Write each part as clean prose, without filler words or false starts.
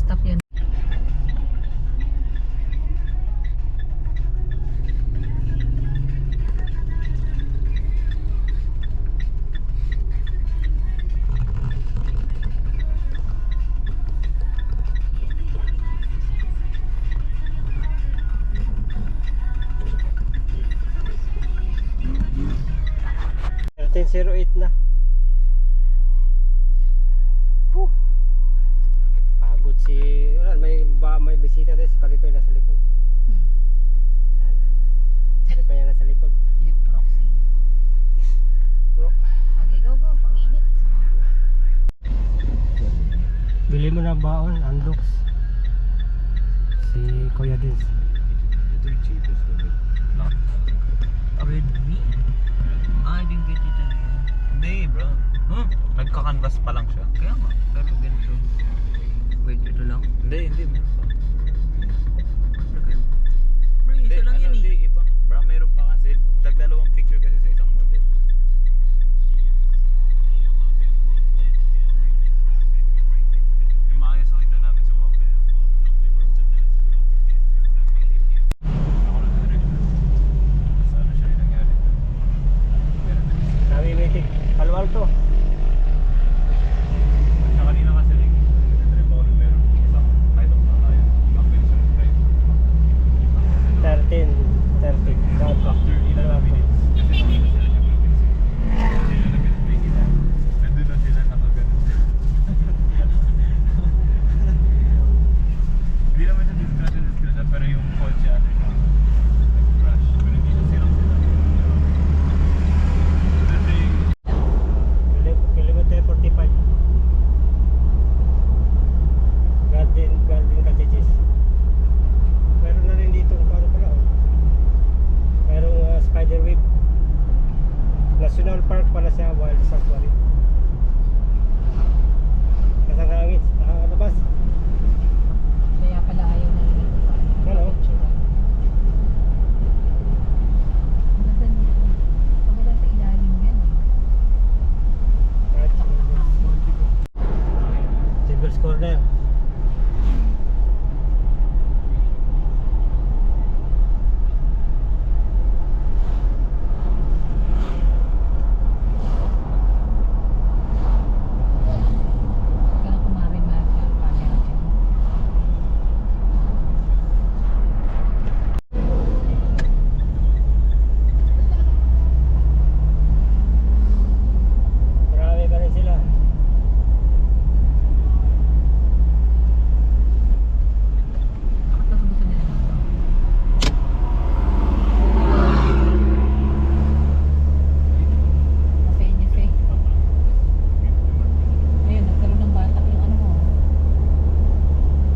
stop yan. .08 na. Pagod si may bisita tayo si Parikoy nasa likod. Parikoy yan nasa likod. Proxy. Bro, Okay, go. Panginit. bili mo na baon, Andox. Si Kuya din. Ito yung cheapest one. Not With me? I didn't get it again. Hindi bro. Nagka-canvas pa lang siya. Kaya nga, pero ganito. Wait, ito lang? Hindi meron pa. Okay. Bro, ito lang yan Hindi, eh. iba. Bro, meron pa kasi. Tagdalawang picture kasi sa isang model. Yung maayos nakita namin sa walkway. Ako lang na-direct. Sana siya yung nangyari. Meron din. Namimitik. Palo Alto. Sa kanina kasi nag-trip ako ng meron isang item na tayo. Ang pension drive. 13:30. After ilang minutes. Kasi hindi na sila siyempre busy. Sila na pinag-break ila. Nandun na sila nakaganon. Hindi naman siya discussion pero yung kotse ano siya nag-crash. Pero hindi siya sirang-sira. The thing, Kilometer 45. Garden Cottages. Meron na rin dito paano pala oh. Merong spiderweb. National Park pala siya, Wild Sanctuary. Kasang hangin, labas. Kaya pala ayaw na rin. Ano? Maganda sa ilalim yan eh. Tables Corner. Kaya kumari-mari ka pa natin. Marami pa rin sila. Bakit nasubukan nila ito? Cafe. Ayun, nagkaroon ng batak yung ano mo.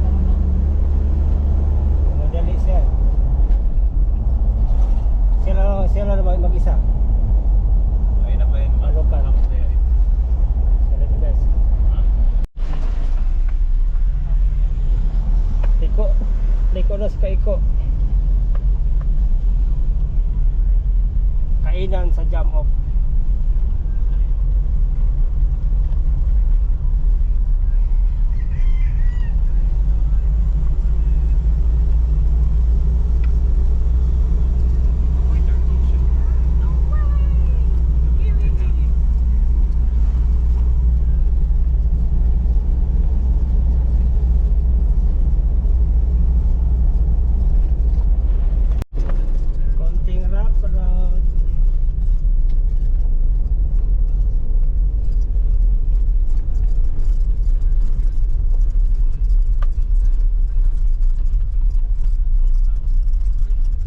Nagkaroon ng... Madali siya. Sila na mag-isa. ayun na ba yun? Ano ka? Tapos na yan. Sila na guys. Liko na sa Kaiko. Kainan sa jam off. Waiter t-shirt. Konting wrap around.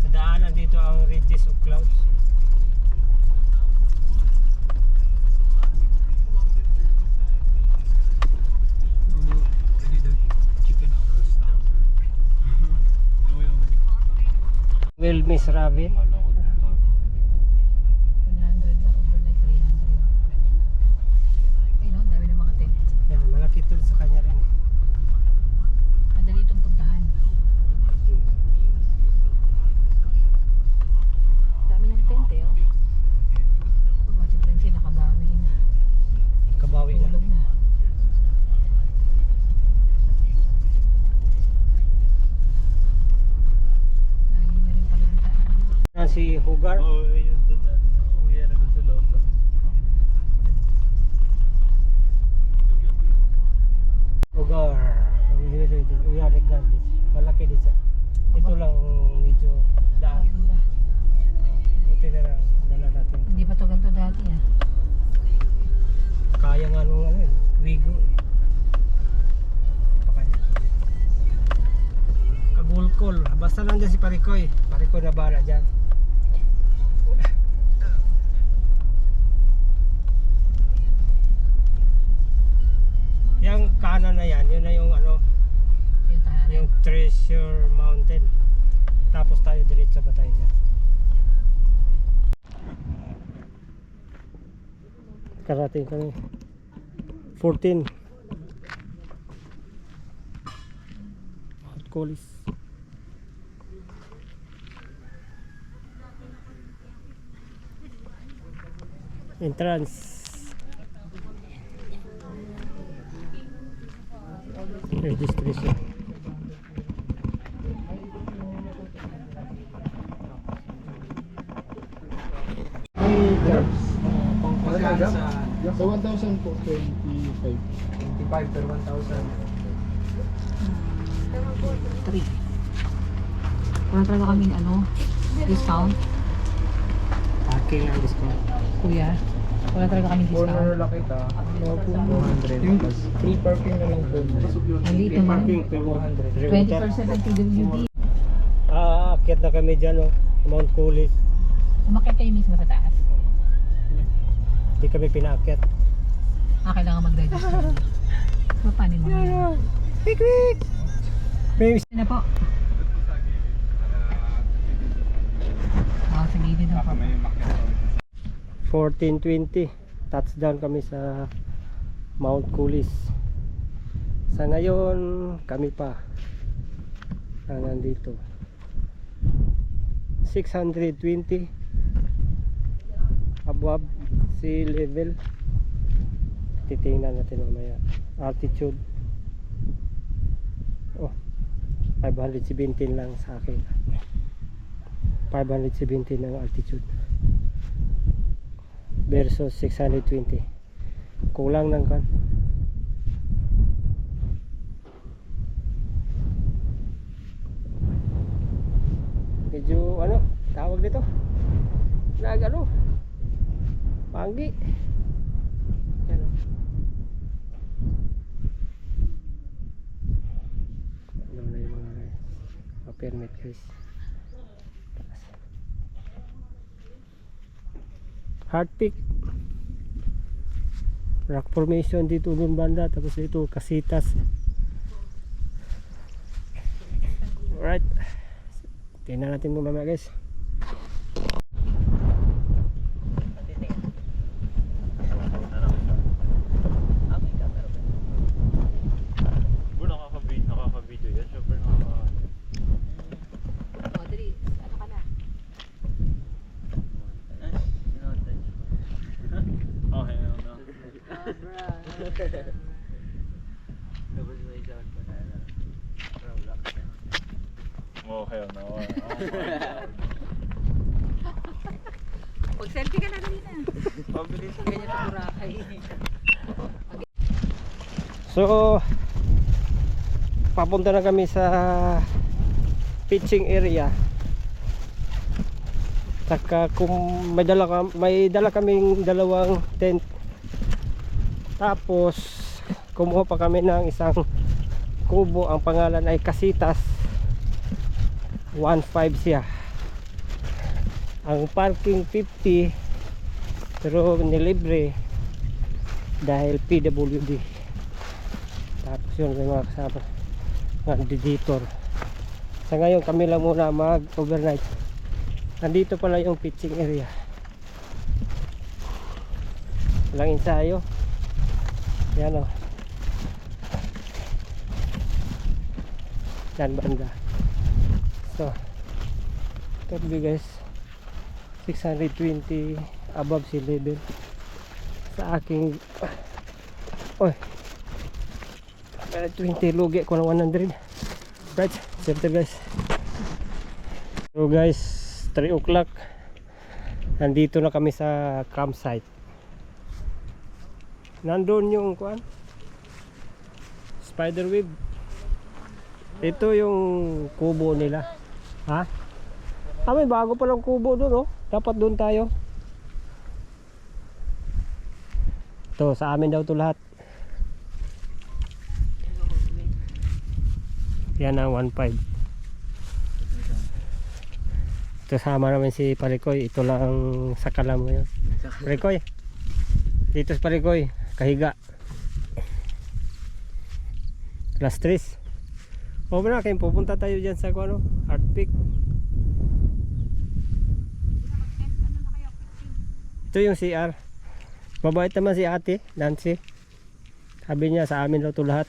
Nadaanan dito ang ridges of clouds. Will Miss Ravin. Akala ko doon tayo. 100 na overnight, 300. Ayun, dami ng mga tent. Yan, malaki ito sa kanya rin. Madali itong puntahan. Dami ng tent eh, oh. Oh, si Prince nakabawi na. Kabawi na. Tulog na. si Hugar. Oo, yun doon natin. Uwi na doon sa loob. Hugar. Uyarik Gardens. Malaki din sa. Ito lang medyo daan. Buti na lang dala natin. Hindi pa to ganito dati ah. Kaya nga nung ano yun, Wigo. Pakaya. Kagulkol. Basta lang dyan si Parikoy. Parikoy na bala dyan. Yung kanan na yan, yun na yung ano, Yung tahanan. yung Treasure Mountain. Tapos tayo diretso ba tayo dyan? Karating kami 14 Mount Colis. Entrance. Registration. So 1,000 po, 25. 25 per 1,000. 3. Wala talaga kaming ano, discount, Parking ang discount. kuya. Wala talaga kaming discount. lang kita. 200 plus. Free parking na lang po. Maliit naman. Parking 20% PWD. Aakyat na kami dyan, oh, Mount Colis. Umakyat kayo mismo sa taas. Hindi kami pinaakyat. Kailangan mag-register. Paano mo yan? Picnic! May Ito na po. Sa gilid na po. 14:20 touchdown kami sa Mount Colis. Sa ngayon kami pa nandito 620 above sea level. Titingnan natin mamaya altitude. 517 lang sa akin. 517 ang altitude versus 620. Kulang ng kan. Medyo ano tawag dito, nagano panggi yan, oh. Ano na yung mga permit guys. Hard Peak rock formation dito dun banda, tapos ito Casitas. Alright, tingnan natin mo mamaya guys. Nakaka-video yan. Super nakaka... O, dali. Ano ka na? Okay, no. Tapos may shot pa na. Okay, no. Pag-selfie ka na dali na. Pabilis ang Ganyan sa Boracay. So papunta na kami sa pitching area. Saka kung may dala kaming dalawang tent. Tapos kumuha pa kami ng isang kubo, ang pangalan ay Casitas. 1.5 siya. Ang parking 50, pero nilibre dahil PWD. Tapos yun may mga kasama ng editor. Sa ngayon kami lang muna mag overnight. Nandito pala yung pitching area. Walang ensayo. Yan o. Yan banda. So ito guys, 620 above sea level sa aking 20 lugi ko ng 100. Right, center guys. So guys, 3 o'clock. Nandito na kami sa campsite. Nandun yung kuan, spiderweb. Ito yung kubo nila. Ha? May bago palang kubo doon, oh. Dapat doon tayo. Ito, sa amin daw to lahat. Yan ang 1.5. Ito sama namin si Parikoy. Ito lang ang sakalam ngayon. Parikoy. Dito si Parikoy. Kahiga. Class 3. O na kayo, pupunta tayo dyan sa ano, Art Peak. Ito yung CR. Mabait naman si ate, Nancy. Sabi niya sa amin daw ito lahat.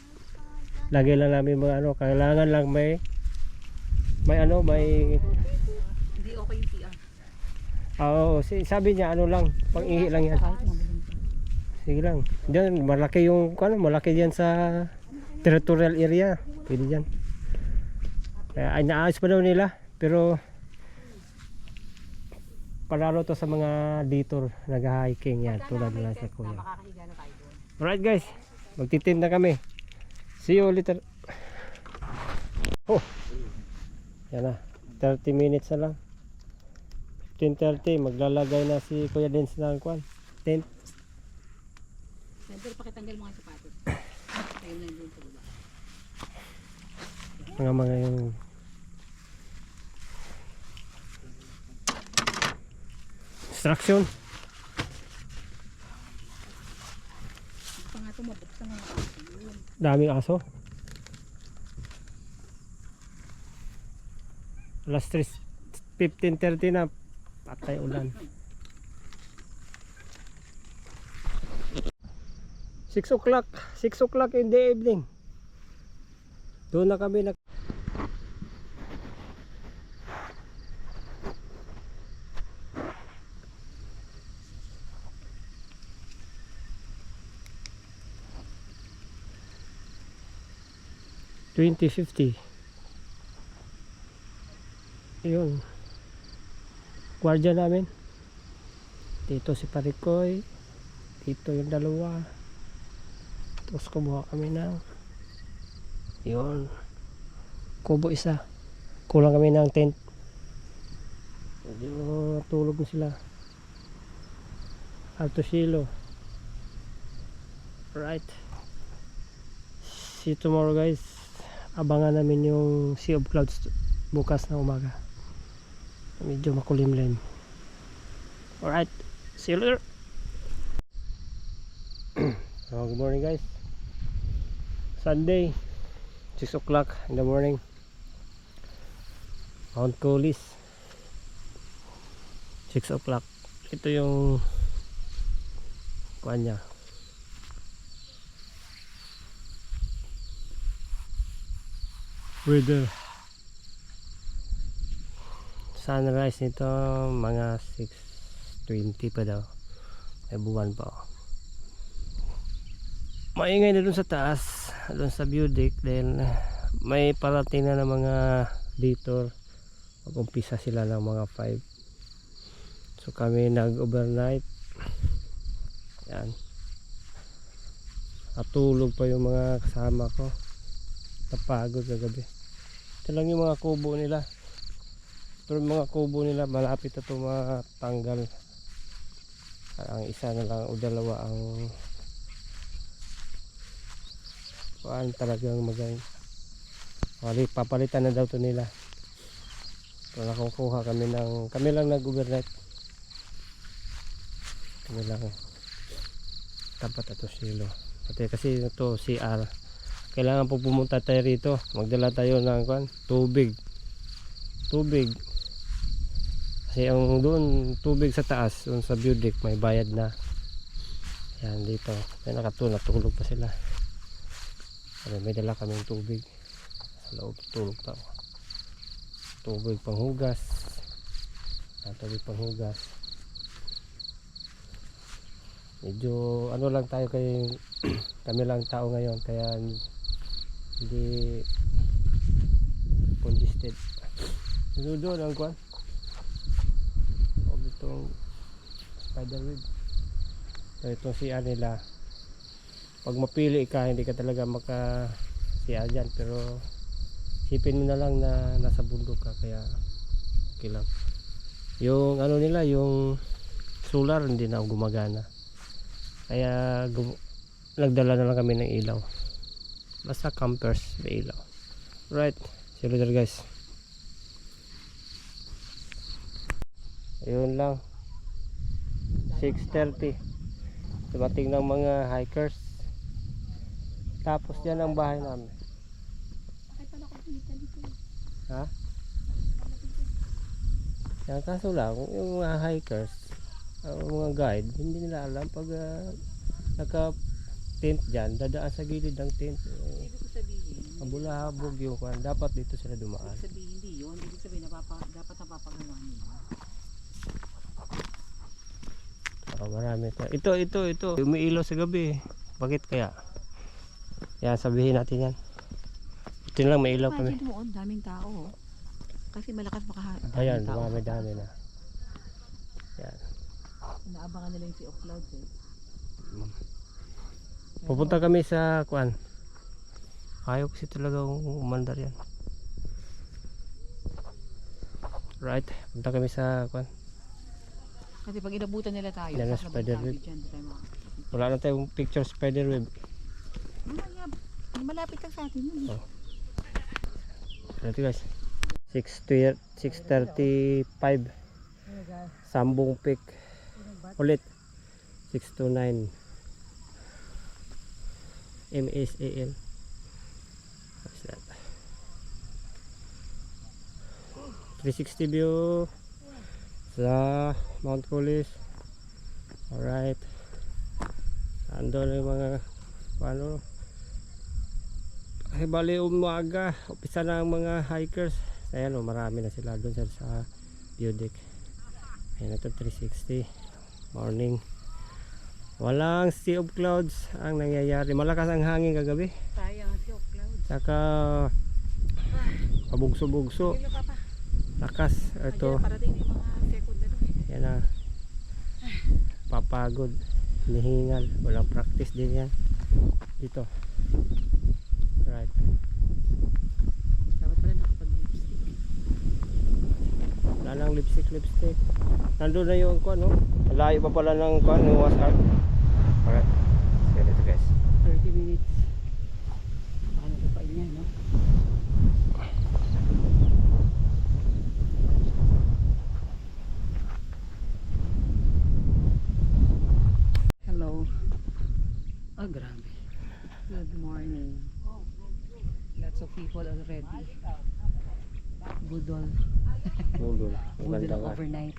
Lagi lang namin mga ano, kailangan lang may Hindi okay yung PR. Oo, sabi niya ano lang, pang-ihi lang yan. Sige lang. Diyan malaki yung malaki diyan sa territorial area. Pwede diyan. Kaya ay naayos pa daw nila, pero palalo to sa mga detour nag-hiking yan tulad nila sa kuya. Makakahiga na tayo doon. Alright guys, magtitim na kami. See you later. Oh, yan na, 30 minutes na lang. 15:30 maglalagay na si Kuya Dens ng kwan tent. Pero pakitanggal mo nga yung sapatos. Ayun na doon sa baba. Mga yung instruction. Pa nga ito mabuksan nga. Daming aso. Alas 15:30 na, patay ulan. 6 o'clock in the evening. Doon na kami nag $20.50. Yun. Guardia namin. Dito si Parikoy. Dito yung dalawa. Tapos kumuha kami ng yun. Kubo isa. Kulang kami ng tent. Medyo tulog na sila. Alto Silo. Right. See you tomorrow guys. Abangan namin yung Sea of Clouds bukas na umaga. Medyo makulimlim. Alright. See you later. Good morning guys. Sunday 6 o'clock in the morning. Mount Colis 6 o'clock. Ito yung kuan niya. Weather. Sunrise nito mga 6:20 pa daw. May buwan pa. Maingay na dun sa taas, dun sa view deck, then may parating na ng mga detour. Mag-umpisa sila ng mga 5. So kami nag-overnight. Yan. Natulog pa yung mga kasama ko. Napagod kagabi. Ito lang yung mga kubo nila. Pero yung mga kubo nila malapit na ito matanggal. Ang isa na lang o dalawa ang talagang magaling. Papalitan na daw to nila. So nakukuha kami lang nag-overnight. Kami lang tapat ito silo. Pati kasi ito CR. Kailangan po pumunta tayo rito. Magdala tayo ng tubig. Kasi ang doon tubig sa taas, doon sa view deck may bayad na. Yan dito. May natulog pa sila. May dala kaming tubig. Sa loob tulog pa. Tubig panghugas. Tubig panghugas. Medyo ano lang tayo kay kami lang tao ngayon kaya hindi congested. Doon ang kwan. itong spiderweb. So itong CR nila, pag mapili ka hindi ka talaga maka CR dyan, pero isipin mo na lang na nasa bundok ka, kaya okay lang. Yung ano nila, yung solar hindi na gumagana, kaya nagdala na lang kami ng ilaw, basta campers may ilaw. Right, see you later guys. Ayun lang, 6:30 dumating ng mga hikers, tapos yan ang bahay namin. Ha? Yan, kaso lang yung mga hikers, mga guide, hindi nila alam pag naka tent dyan, dadaan sa gilid ng tent, Ibig ko sabihin, mabulahabog yung kwan, dapat dito sila dumaan. ibig sabihin hindi yun. Ibig sabihin dapat napapagawa nila. Marami ito umiilaw sa gabi, bakit kaya? Yan, sabihin natin yan. Ito lang, may ilaw kami. Imagine mo, daming tao. Kasi malakas Ayan, dami na. Yan. Naabangan nila yung Sea of Clouds eh. Pupunta kami sa kuan. Ayaw kasi talaga umandar yan. Right, punta kami sa kuan. Kasi pag inabutan nila tayo, Yan ang sasabog spiderweb. tayo dyan, di tayo makakapit. Wala na tayong picture spiderweb. Mamaya, malapit lang sa atin yun. Oh. Ito guys, 6:35 Sambong Peak ulit, 629 MSAL. What's that? 360 view sa Mount Cooley. Alright, andun yung mga paano, ay bali umaga, umpisa na ang mga hikers. Ayan o, marami na sila doon sa view deck. Ayan na ito, 360 morning. Walang Sea of Clouds ang nangyayari. Malakas ang hangin kagabi, Sayang ang Sea of Clouds. saka pabugso-bugso, Hilo ka pa. lakas. Ito, Ayan, parating yung mga second na doon. yan na, papagod, nihingal, walang practice din yan dito. Right, Dapat pala nakapag-lipstick. wala nang lipstick. Nandun na yung kuan, no? Malayo pa pala ng kuan, yung WhatsApp. Alright, see you later guys. 30 minutes. Baka natupain niya, no? Hello. Oh, grabe. Good morning. Lots of people already. Budol. Budol, Budol maganda ng nga. overnight.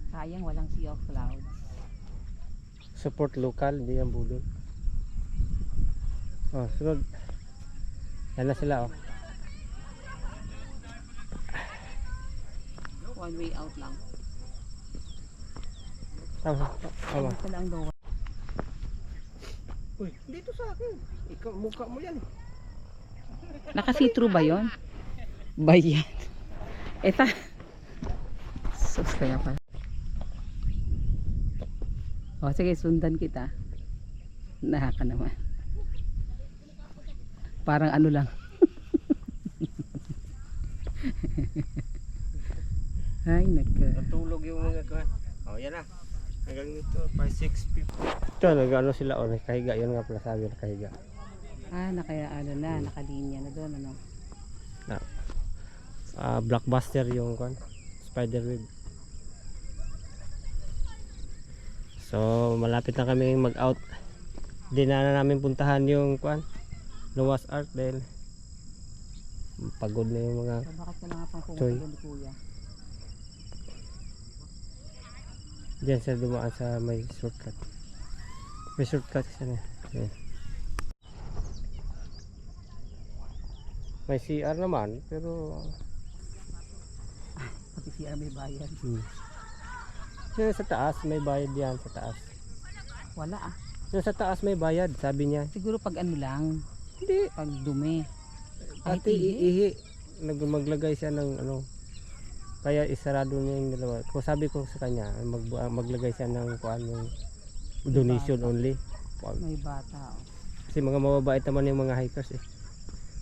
Sayang walang Sea of Clouds. Support local, hindi yan budol. Oh, sunod. Yan na sila, oh. One way out lang. Tama. Ito lang daw. Uy, dito sa akin. Ikaw, mukha mo yan. Naka-see-through ba yun? Ba yan? Eta. Sus, kaya pala. O, sige, sundan kita. Nahaka naman. Parang ano lang. Ay, Natulog yung mga kuhan. Oh, yan na. Hanggang dito, 5-6 people. Ito, nag-ano sila, oh, nakahiga. Yun nga pala sabi, nakahiga. nakaya ano na, nakalinya na doon, ano. Blockbuster yung kuhan, spiderweb. So, malapit na kami mag-out. Di na namin puntahan yung kuhan, Noah's Ark dahil pagod na yung mga So, bakit ka na nga pang Choy. pumunta doon ni Kuya? dyan sa dumaan sa may shortcut. May shortcut isa na. Ayan. May CR naman pero Pati siya may bayad. Yung sa taas may bayad yan sa taas. Wala ah. Yung sa taas may bayad, sabi niya. Siguro pag ano lang, Hindi. pag dumi. Ay, Ate, ihi. maglagay siya ng ano, kaya isarado niya yung dalawa. Kung sabi ko sa kanya, maglagay siya ng kuan yung donation only. May bata. Oh. Kasi mga mababait naman yung mga hikers eh.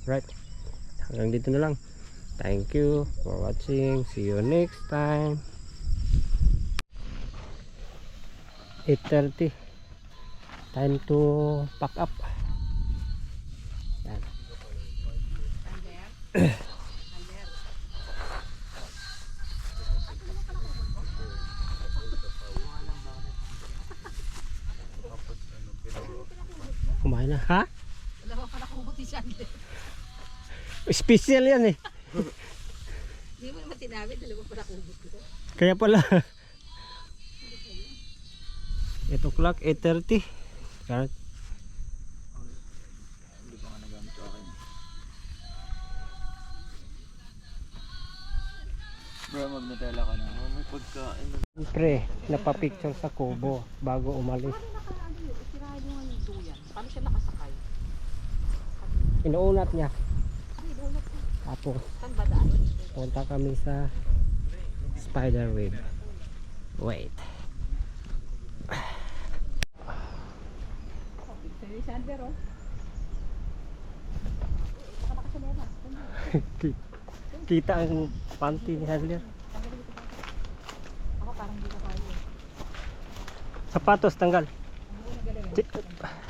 Right. Hanggang dito na lang. Thank you for watching. See you next time. 8:30. Time to pack up. Yan. Kumain na. Ha? Wala ka pala kumuti siya. Special yan eh. Hindi mo naman sinabi, dalawa pala kumuti ko. Kaya pala. 8 o'clock, 8:30. Kahit Hindi ko nga nagamit sa akin. Bro, mag-Nutella ka na. May pagkain na. siyempre, napapicture sa kubo bago umalis. Paano nakaano yun? Isirahan yung ano duyan. Paano siya nakasakay? Inuunat niya. Ay, donut ko. Tapos, Saan ba daan? punta kami sa spider web. Wait. Sa'yo yung Sander, oh. Baka nakasalera. Kita ang panty ni Hadler. Ako parang hindi ko kaya. Sapatos tanggal. Hindi ko nagalawin.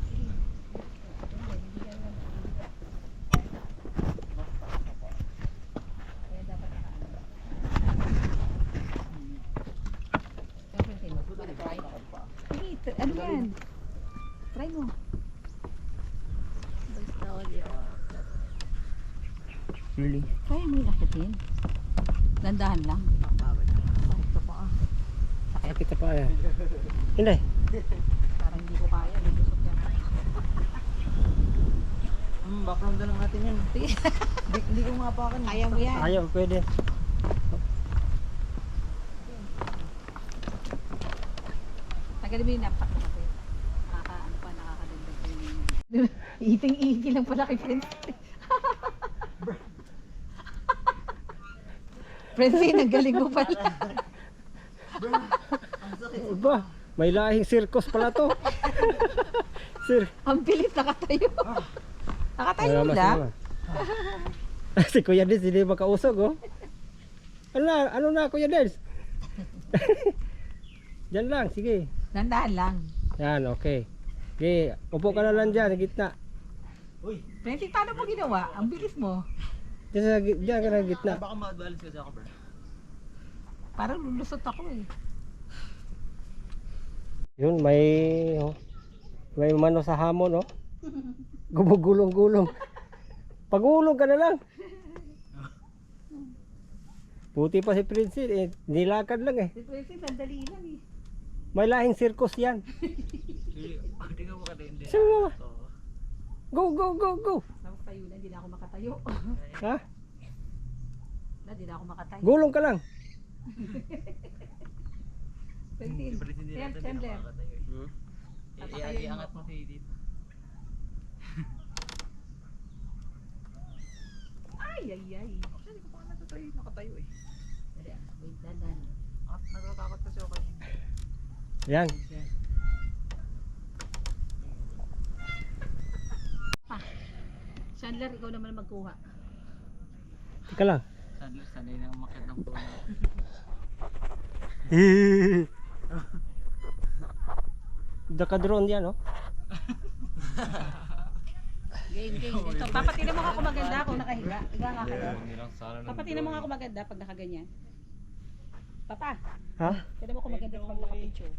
Chi- Kaya dapat nakaano. Siyempre, sino? Try. Sige, ano yan? Try mo. Really? Kaya mo ilakitin. Dandahan lang. Sakit ka pa ah. Sakit pa yan. Hindi. Parang hindi ko kaya. Lulusot yan. Background na lang natin yan. Sige. Hindi ko mapakan. Kaya mo yan. Ayaw, pwede. Tagalin mo yung napsak mo kasi. Ano pa, nakakadagdag ko yun. Iting-iting lang pala kay Francine. Francine, ang galing mo pala. Ba, may lahing circus pala to. Sir. Ang bilis nakatayo. Nakatayo Mas lang. naman. Si Kuya Dens hindi makausog oh. Ano na Kuya Dens? Diyan lang, sige. Dandahan lang. Yan, okay. Okay, upo ka na lang dyan, sa gitna. Francine, paano mo ginawa? Ang bilis mo. Diyan ka na sa gitna. Baka ma-balance kasi ako, bro. Parang lulusot ako eh. Yun, may mano sa hamon oh. Gumugulong-gulong. Pagulong ka na lang. Puti pa si Prince eh, nilakad lang eh. Si Francine, sandali lang eh. May lahing circus yan. Tingnan mo ka din. Sino mo? Go, go, go, go. Tapos tayo na, hindi na ako makatayo. Ha? Hindi na ako makatayo. Gulong ka lang. Francine, Chandler. Iangat mo si dito. Ay, ay, ay. Hindi ko pa nakatayo eh. Dali, wait, dandan. Natatakot kasi ako kanina. Yan. Chandler, ikaw naman magkuha. Teka lang. Sanay na umakyat ng puno. Naka-drone yan oh. Game, game. Ito, papatinan mo nga ako maganda kung nakahiga. Higa nga kayo. Hindi lang sana ng Papatinan mo nga ako maganda pag nakaganyan. Papa, Ha? tignan mo ako maganda pag nakapicture.